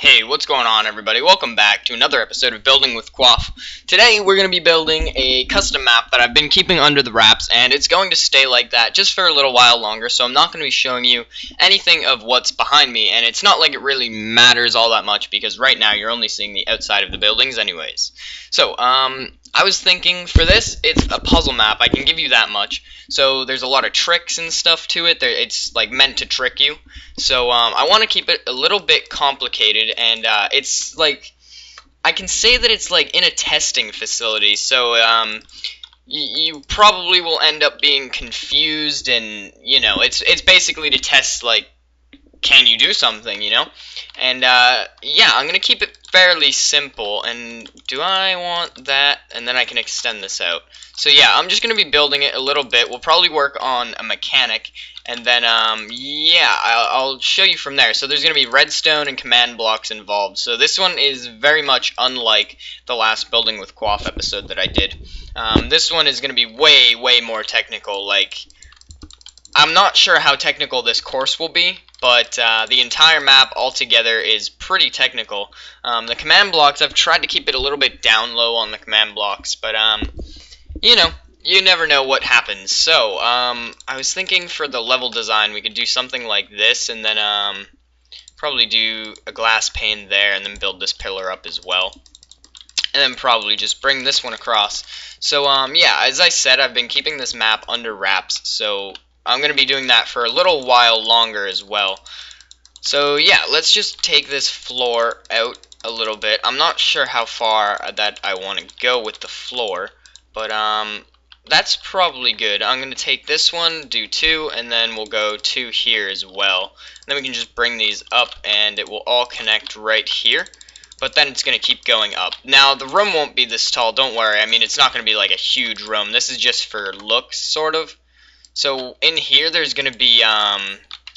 Hey, what's going on, everybody? Welcome back to another episode of Building with Quaf. Today, we're going to be building a custom map that I've been keeping under the wraps, and it's going to stay like that just for a little while longer, so I'm not going to be showing you anything of what's behind me, and it's not like it really matters all that much, because right now you're only seeing the outside of the buildings anyways. So, I was thinking, for this, it's a puzzle map, I can give you that much. So, there's a lot of tricks and stuff to it, it's like meant to trick you. So, I want to keep it a little bit complicated, and it's like, I can say that it's like in a testing facility, so you probably will end up being confused, and, you know, it's basically to test, like, can you do something, you know? And, yeah, I'm going to keep it fairly simple, and do I want that? And then I can extend this out. So, yeah, I'm just going to be building it a little bit. We'll probably work on a mechanic, and then, yeah, I'll show you from there. So there's going to be redstone and command blocks involved. So this one is very much unlike the last Building with Quaf episode that I did. This one is going to be way, way more technical. Like, I'm not sure how technical this course will be, but the entire map altogether is pretty technical. The command blocks, I've tried to keep it a little bit down low on the command blocks, but, you know, you never know what happens. So, I was thinking for the level design, we could do something like this, and then, probably do a glass pane there, and then build this pillar up as well. And then probably just bring this one across. So, yeah, as I said, I've been keeping this map under wraps, so I'm going to be doing that for a little while longer as well. So, yeah, let's just take this floor out a little bit. I'm not sure how far that I want to go with the floor, but, that's probably good. I'm going to take this one, do 2, and then we'll go 2 here as well. And then we can just bring these up, and it will all connect right here. But then it's going to keep going up. Now, the room won't be this tall, don't worry. I mean, it's not going to be like a huge room. This is just for looks, sort of. So, in here, there's going to be,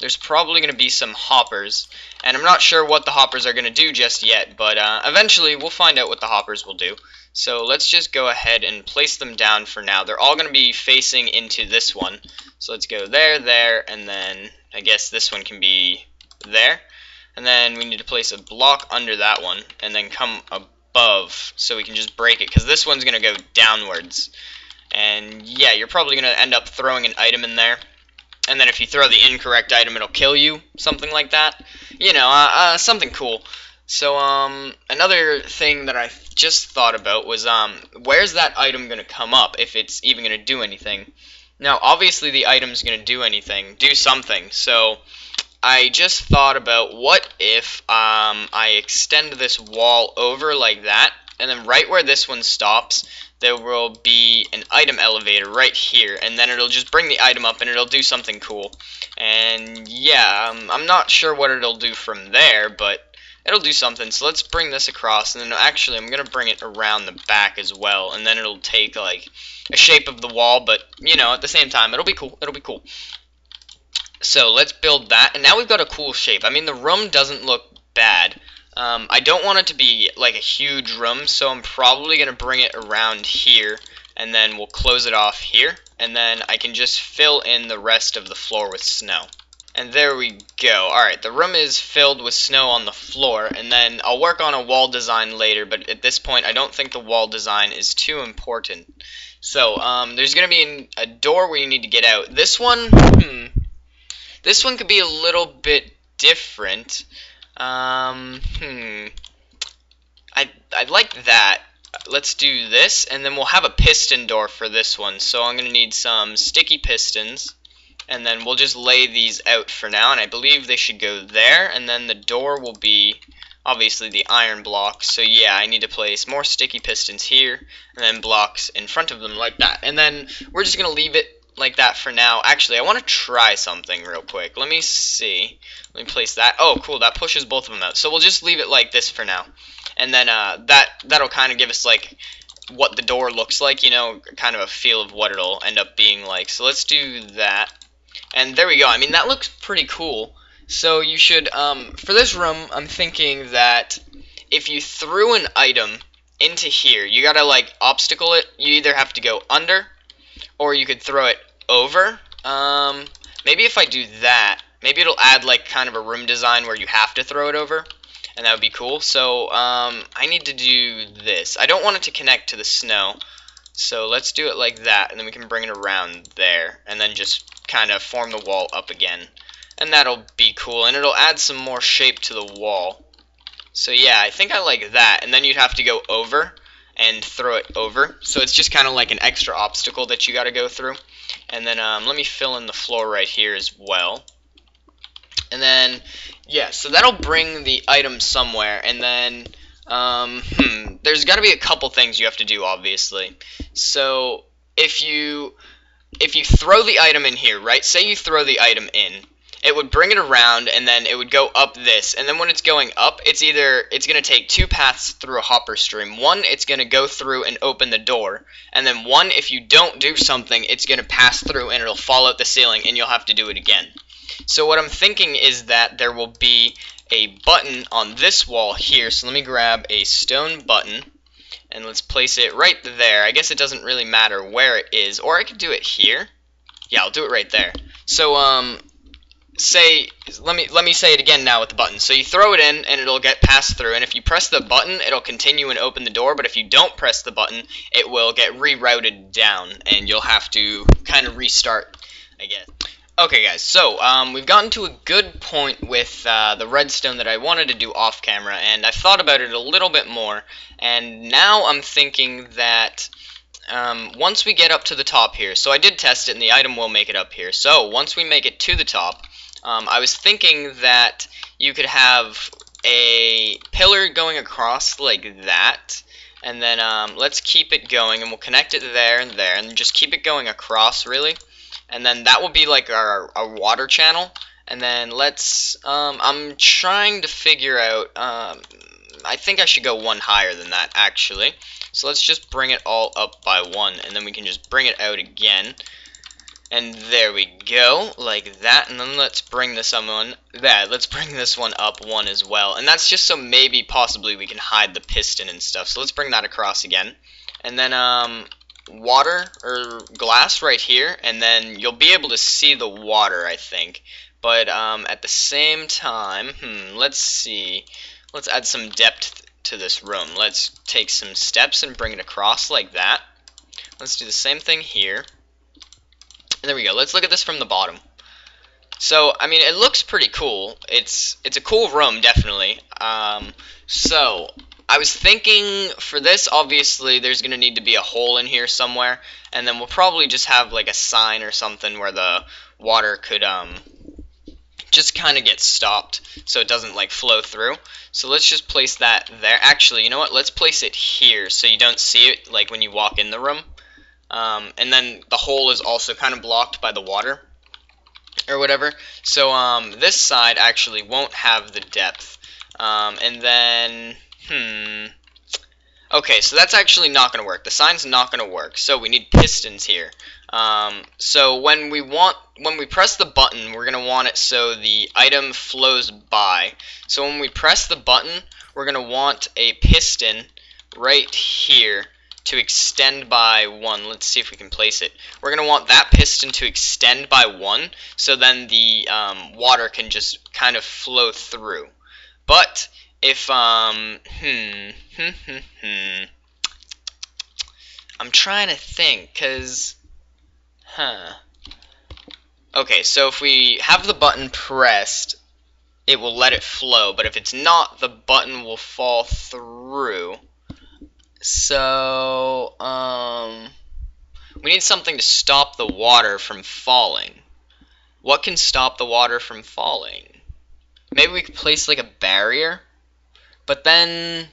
there's probably going to be some hoppers. And I'm not sure what the hoppers are going to do just yet, but eventually we'll find out what the hoppers will do. So let's just go ahead and place them down for now. They're all going to be facing into this one. So let's go there, there, and then I guess this one can be there. And then we need to place a block under that one, and then come above so we can just break it, because this one's going to go downwards. And yeah, you're probably going to end up throwing an item in there. And then if you throw the incorrect item, it'll kill you, something like that. You know, something cool. So, another thing that I just thought about was, where's that item going to come up, if it's even going to do anything? Now, obviously the item's going to do something, so I just thought about what if, I extend this wall over like that, and then right where this one stops, there will be an item elevator right here, and then it'll just bring the item up, and it'll do something cool. And, yeah, I'm not sure what it'll do from there, but it'll do something. So let's bring this across, and then actually I'm going to bring it around the back as well, and then it'll take, like, a shape of the wall, but, you know, at the same time, it'll be cool. It'll be cool. So let's build that, and now we've got a cool shape. I mean, the room doesn't look bad. I don't want it to be, like, a huge room, so I'm probably going to bring it around here, and then we'll close it off here, and then I can just fill in the rest of the floor with snow. And there we go. Alright, the room is filled with snow on the floor, and then I'll work on a wall design later, but at this point I don't think the wall design is too important. So, there's going to be a door where you need to get out. This one, this one could be a little bit different. I'd like that. Let's do this, and then we'll have a piston door for this one. So I'm going to need some sticky pistons. And then we'll just lay these out for now, and I believe they should go there, and then the door will be, obviously, the iron blocks. So yeah, I need to place more sticky pistons here, and then blocks in front of them like that. And then we're just going to leave it like that for now. Actually, I want to try something real quick. Let me see. Let me place that. Oh, cool, that pushes both of them out. So we'll just leave it like this for now. And then that'll kind of give us, like, what the door looks like, you know, kind of a feel of what it'll end up being like. So let's do that. And there we go. I mean, that looks pretty cool. So you should, for this room, I'm thinking that if you threw an item into here, you gotta, like, obstacle it. You either have to go under, or you could throw it over. Maybe if I do that, maybe it'll add, like, kind of a room design where you have to throw it over. and that would be cool. So I need to do this. I don't want it to connect to the snow, so let's do it like that, and then we can bring it around there, and then just kind of form the wall up again, and that'll be cool, and it'll add some more shape to the wall. So yeah, I think I like that, and then you'd have to go over and throw it over, so it's just kind of like an extra obstacle that you got to go through. And then let me fill in the floor right here as well. And then yeah, so that'll bring the item somewhere, and then there's got to be a couple things you have to do, obviously. So if you throw the item in here, right? Say you throw the item in, it would bring it around, and then it would go up this, and then when it's going up, it's going to take two paths through a hopper stream. One, it's going to go through and open the door, and then one, if you don't do something, it's going to pass through and it'll fall out the ceiling, and you'll have to do it again. So what I'm thinking is that there will be a button on this wall here, so let me grab a stone button, and let's place it right there. I guess it doesn't really matter where it is, or I could do it here. Yeah, I'll do it right there. So let me say it again now with the button. So you throw it in and it'll get passed through, and if you press the button, it'll continue and open the door, but if you don't press the button, it will get rerouted down, and you'll have to kind of restart again. Okay guys, so we've gotten to a good point with the redstone that I wanted to do off camera, and I've thought about it a little bit more, and now I'm thinking that once we get up to the top here, so I did test it and the item will make it up here, so once we make it to the top, I was thinking that you could have a pillar going across like that, and then let's keep it going, and we'll connect it there, and just keep it going across, really. And then that will be like our water channel. And then let's, I'm trying to figure out, I think I should go one higher than that, actually. So let's just bring it all up by one, and then we can just bring it out again. And there we go, like that. And then let's bring this one, let's bring this one up one as well. And that's just so maybe possibly we can hide the piston and stuff. So let's bring that across again. And then, water or glass right here, and then you'll be able to see the water, I think. But at the same time, let's see, let's add some depth to this room. Let's take some steps and bring it across like that. Let's do the same thing here, and there we go. Let's look at this from the bottom. So I mean, it looks pretty cool. It's a cool room, definitely. So I was thinking for this, obviously, there's going to need to be a hole in here somewhere, and then we'll probably just have like a sign or something where the water could just kind of get stopped so it doesn't like flow through. So let's just place that there. Actually, you know what? Let's place it here so you don't see it like when you walk in the room. And then the hole is also kind of blocked by the water or whatever. So this side actually won't have the depth. And then okay, so that's actually not going to work. The sign's not going to work. So we need pistons here. So when we press the button, we're going to want it so the item flows by. So when we press the button, we're going to want a piston right here to extend by one. Let's see if we can place it. We're going to want that piston to extend by one, so then the water can just kind of flow through. But if I'm trying to think, cause okay, so if we have the button pressed, it will let it flow, but if it's not, the button will fall through. So we need something to stop the water from falling. What can stop the water from falling? Maybe we could place like a barrier? But then,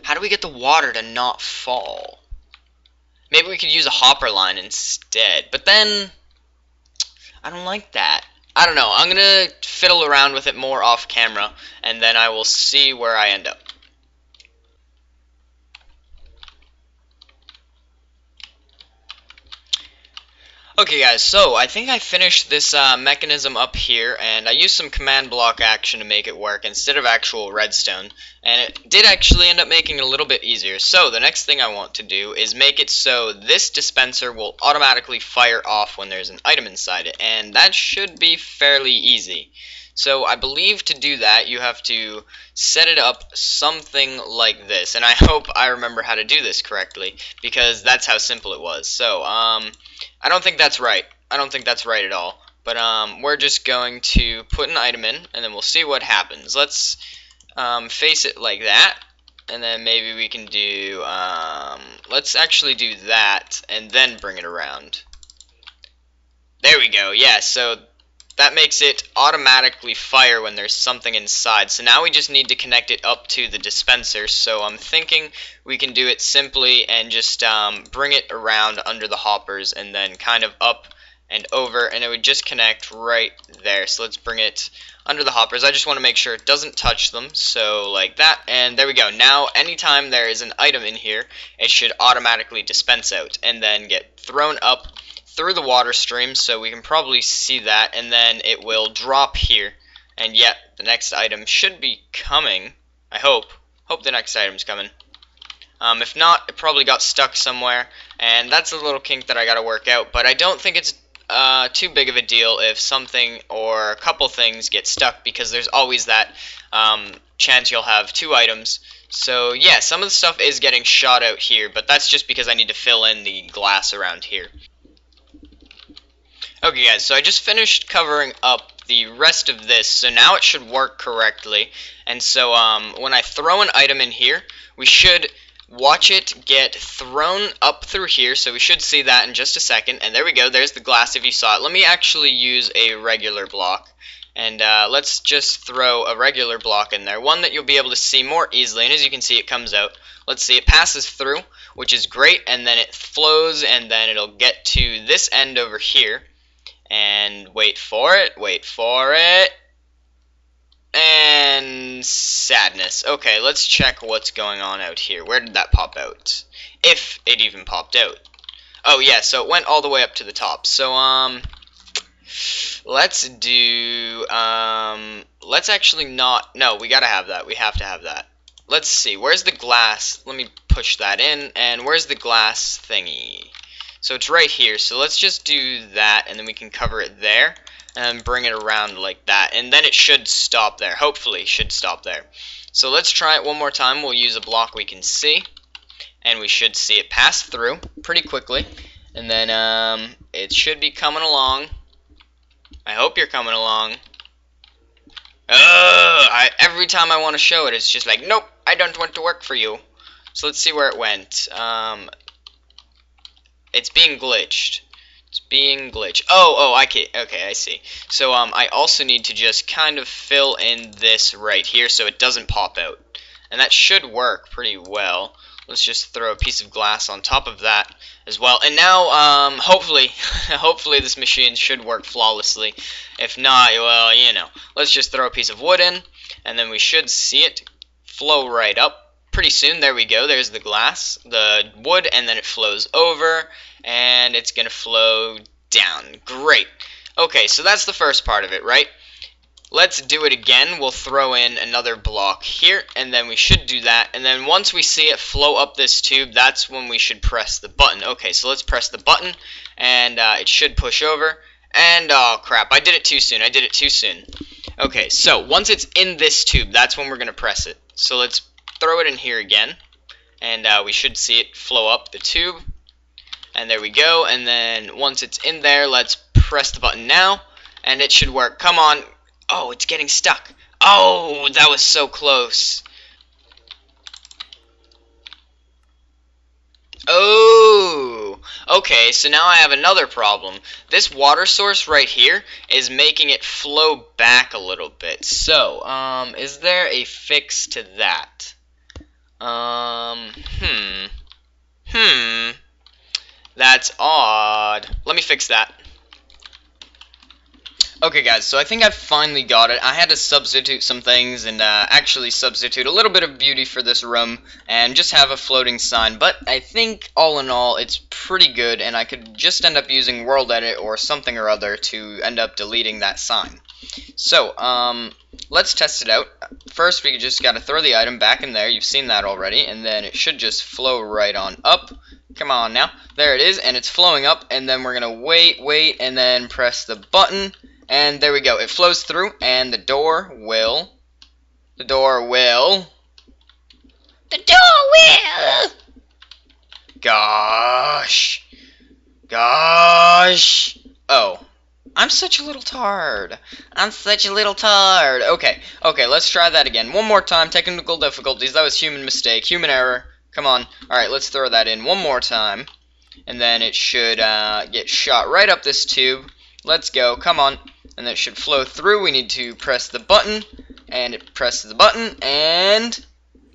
how do we get the water to not fall? Maybe we could use a hopper line instead. But then, I don't like that. I don't know. I'm going to fiddle around with it more off camera, and then I will see where I end up. Okay guys, so I think I finished this mechanism up here, and I used some command block action to make it work instead of actual redstone, and it did actually end up making it a little bit easier. So the next thing I want to do is make it so this dispenser will automatically fire off when there's an item inside it, and that should be fairly easy. So I believe to do that, you have to set it up something like this. And I hope I remember how to do this correctly, because that's how simple it was. So, I don't think that's right. I don't think that's right at all. But, we're just going to put an item in, and then we'll see what happens. Let's, face it like that. And then maybe we can do, let's actually do that, and then bring it around. There we go, yeah, so that makes it automatically fire when there's something inside. So now we just need to connect it up to the dispenser. So I'm thinking we can do it simply and just bring it around under the hoppers and then kind of up and over, and it would just connect right there. So let's bring it under the hoppers. I just want to make sure it doesn't touch them, so like that, and there we go. Now anytime there is an item in here, it should automatically dispense out and then get thrown up through the water stream, so we can probably see that, and then it will drop here. And yet the next item should be coming. I hope the next item's coming. If not, it probably got stuck somewhere, and that's a little kink that I gotta work out, but I don't think it's too big of a deal if something or a couple things get stuck, because there's always that chance you'll have two items. So yeah, some of the stuff is getting shot out here, but that's just because I need to fill in the glass around here. Okay guys, so I just finished covering up the rest of this, so now it should work correctly. And so when I throw an item in here, we should watch it get thrown up through here, so we should see that in just a second. And there we go, there's the glass if you saw it. Let me actually use a regular block, and let's just throw a regular block in there, one that you'll be able to see more easily. And as you can see, it comes out. Let's see, it passes through, which is great, and then it flows, and then it'll get to this end over here. And wait for it, and sadness. Okay, let's check what's going on out here. Where did that pop out? If it even popped out. Oh yeah, so it went all the way up to the top. So let's do let's actually not, no, we gotta have that. We have to have that. Let's see, where's the glass? Let me push that in, and where's the glass thingy? So it's right here, so let's just do that, and then we can cover it there, and bring it around like that, and then it should stop there. Hopefully, it should stop there. So let's try it one more time. We'll use a block we can see, and we should see it pass through pretty quickly, and then it should be coming along. I hope you're coming along. Every time I want to show it, it's just like, nope, I don't want to work for you. So let's see where it went. It's being glitched. It's being glitched. Oh, okay, I see. So, I also need to just kind of fill in this right here so it doesn't pop out. And that should work pretty well. Let's just throw a piece of glass on top of that as well. And now, hopefully, hopefully this machine should work flawlessly. If not, well, you know. Let's just throw a piece of wood in, and then we should see it flow right up. Pretty soon. There we go, there's the glass, the wood, and then it flows over, and it's gonna flow down. Great. Okay, so that's the first part of it, right? Let's do it again. We'll throw in another block here, and then we should do that, and then once we see it flow up this tube, that's when we should press the button. Okay, so let's press the button, and it should push over, and oh crap, I did it too soon. Okay, so once it's in this tube, that's when we're gonna press it. So let's throw it in here again, and we should see it flow up the tube, and there we go. And then once it's in there, let's press the button now, and it should work. Come on. Oh, it's getting stuck. Oh, that was so close. Oh, okay, so now I have another problem. This water source right here is making it flow back a little bit. So, is there a fix to that? That's odd. Let me fix that. Okay guys, so I think I've finally got it. I had to substitute some things and actually substitute a little bit of beauty for this room and just have a floating sign, but I think all in all it's pretty good, and I could just end up using World Edit or something or other to end up deleting that sign. So, let's test it out. First, we just gotta throw the item back in there. You've seen that already, and then it should just flow right on up. Come on now. There it is, and it's flowing up, and then we're gonna wait, and then press the button, And there we go. It flows through, and the door will... The door will... Gosh. Gosh. Oh. I'm such a little tard. Okay, let's try that again. One more time. Technical difficulties. That was human mistake. Human error. Come on. Alright, let's throw that in one more time. And then it should get shot right up this tube. Let's go. Come on. And it should flow through. We need to press the button. And it presses the button. And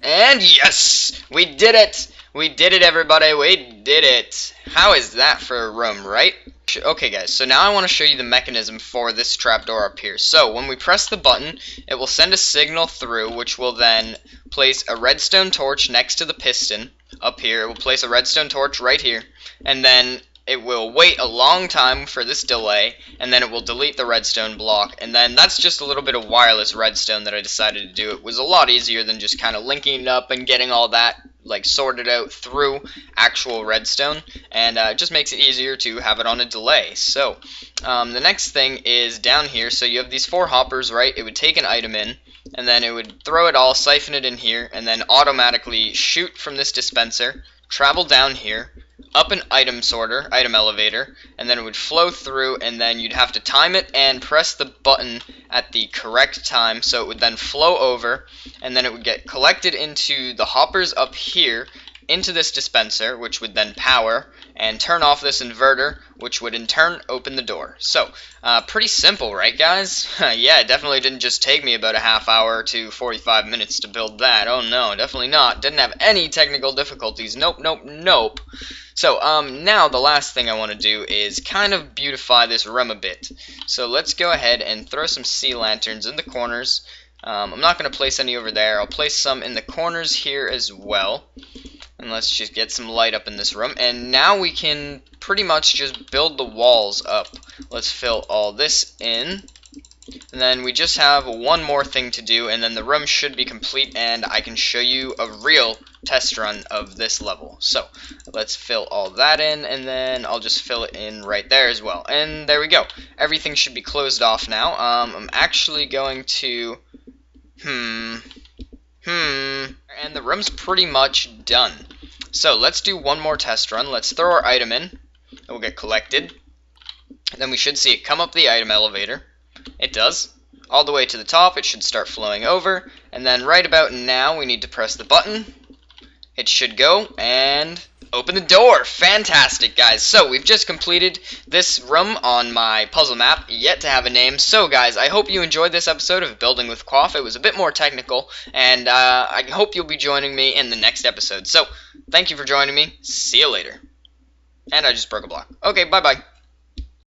yes! We did it! We did it, everybody. We did it. How is that for a room, right? Okay, guys, so now I want to show you the mechanism for this trapdoor up here. So, when we press the button, it will send a signal through, which will then place a redstone torch next to the piston up here. It will place a redstone torch right here, and then it will wait a long time for this delay, and then it will delete the redstone block, and then that's just a little bit of wireless redstone that I decided to do. It was a lot easier than just kind of linking it up and getting all that like sorted out through actual redstone, and it just makes it easier to have it on a delay. So the next thing is down here. So you have these 4 hoppers, right? It would take an item in, and then it would throw it all, siphon it in here, and then automatically shoot from this dispenser, travel down here, up an item sorter, item elevator, and then it would flow through, and then you'd have to time it and press the button at the correct time, so it would then flow over, and then it would get collected into the hoppers up here, into this dispenser, which would then power, and turn off this inverter, which would in turn open the door. So, pretty simple, right guys? Yeah, it definitely didn't just take me about a half hour to 45 minutes to build that. Oh no, definitely not. Didn't have any technical difficulties. Nope, nope, nope. So, now the last thing I want to do is kind of beautify this room a bit. So let's go ahead and throw some sea lanterns in the corners. I'm not going to place any over there. I'll place some in the corners here as well. And let's just get some light up in this room. And now we can pretty much just build the walls up. Let's fill all this in. And then we just have one more thing to do, and then the room should be complete, and I can show you a real test run of this level. So let's fill all that in, and then I'll just fill it in right there as well. And there we go. Everything should be closed off now. I'm actually going to... And the room's pretty much done. So let's do one more test run. Let's throw our item in. It will get collected. And then we should see it come up the item elevator. It does. All the way to the top, it should start flowing over. And then right about now, we need to press the button. It should go, and open the door. Fantastic, guys. So we've just completed this room on my puzzle map, yet to have a name. So guys, I hope you enjoyed this episode of Building with Quaff. It was a bit more technical, and I hope you'll be joining me in the next episode. So thank you for joining me. See you later. And I just broke a block. Okay, bye-bye.